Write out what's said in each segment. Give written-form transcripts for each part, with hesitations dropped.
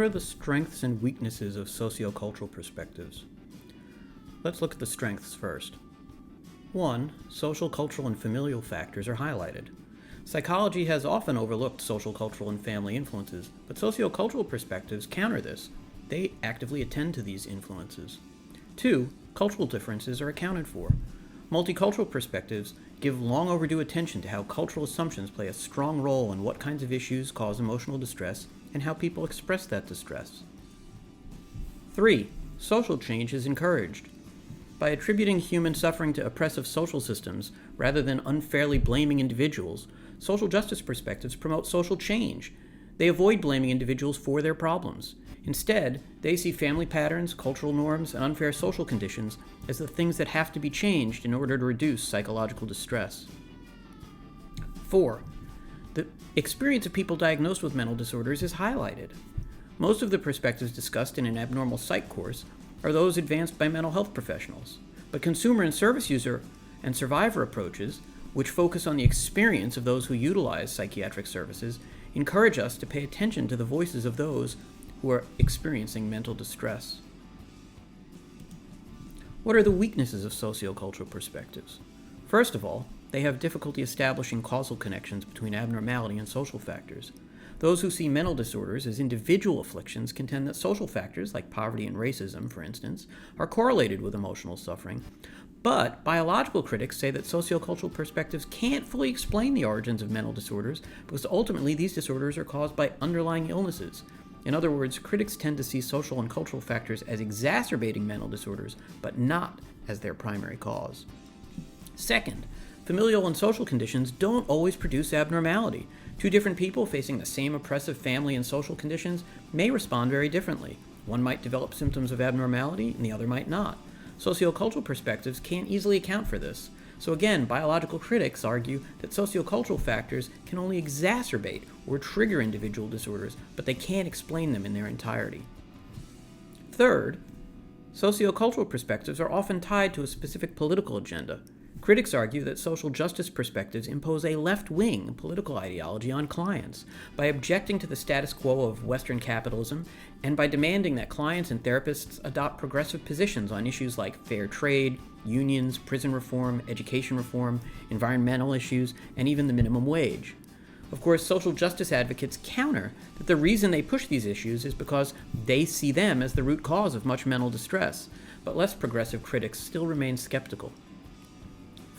What are the strengths and weaknesses of sociocultural perspectives? Let's look at the strengths first. 1. Social, cultural, and familial factors are highlighted. Psychology has often overlooked social, cultural, and family influences, but sociocultural perspectives counter this. They actively attend to these influences. 2. Cultural differences are accounted for. Multicultural perspectives give long overdue attention to how cultural assumptions play a strong role in what kinds of issues cause emotional distress and how people express that distress. 3. Social change is encouraged. By attributing human suffering to oppressive social systems rather than unfairly blaming individuals, social justice perspectives promote social change. They avoid blaming individuals for their problems. Instead, they see family patterns, cultural norms, and unfair social conditions as the things that have to be changed in order to reduce psychological distress. 4. The experience of people diagnosed with mental disorders is highlighted. Most of the perspectives discussed in an abnormal psych course are those advanced by mental health professionals, but consumer and service user and survivor approaches, which focus on the experience of those who utilize psychiatric services, encourage us to pay attention to the voices of those who are experiencing mental distress. What are the weaknesses of sociocultural perspectives? First of all, they have difficulty establishing causal connections between abnormality and social factors. Those who see mental disorders as individual afflictions contend that social factors, like poverty and racism, for instance, are correlated with emotional suffering. But biological critics say that sociocultural perspectives can't fully explain the origins of mental disorders because ultimately these disorders are caused by underlying illnesses. In other words, critics tend to see social and cultural factors as exacerbating mental disorders, but not as their primary cause. Second, familial and social conditions don't always produce abnormality. Two different people facing the same oppressive family and social conditions may respond very differently. One might develop symptoms of abnormality, and the other might not. Sociocultural perspectives can't easily account for this. So again, biological critics argue that sociocultural factors can only exacerbate or trigger individual disorders, but they can't explain them in their entirety. Third, sociocultural perspectives are often tied to a specific political agenda. Critics argue that social justice perspectives impose a left-wing political ideology on clients by objecting to the status quo of Western capitalism and by demanding that clients and therapists adopt progressive positions on issues like fair trade, unions, prison reform, education reform, environmental issues, and even the minimum wage. Of course, social justice advocates counter that the reason they push these issues is because they see them as the root cause of much mental distress, but less progressive critics still remain skeptical.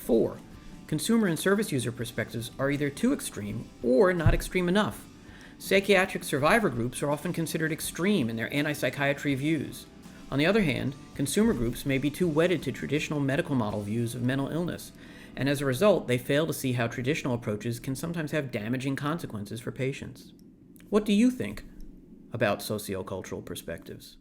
4. Consumer and service user perspectives are either too extreme or not extreme enough. Psychiatric survivor groups are often considered extreme in their anti-psychiatry views. On the other hand, consumer groups may be too wedded to traditional medical model views of mental illness, and as a result, they fail to see how traditional approaches can sometimes have damaging consequences for patients. What do you think about sociocultural perspectives?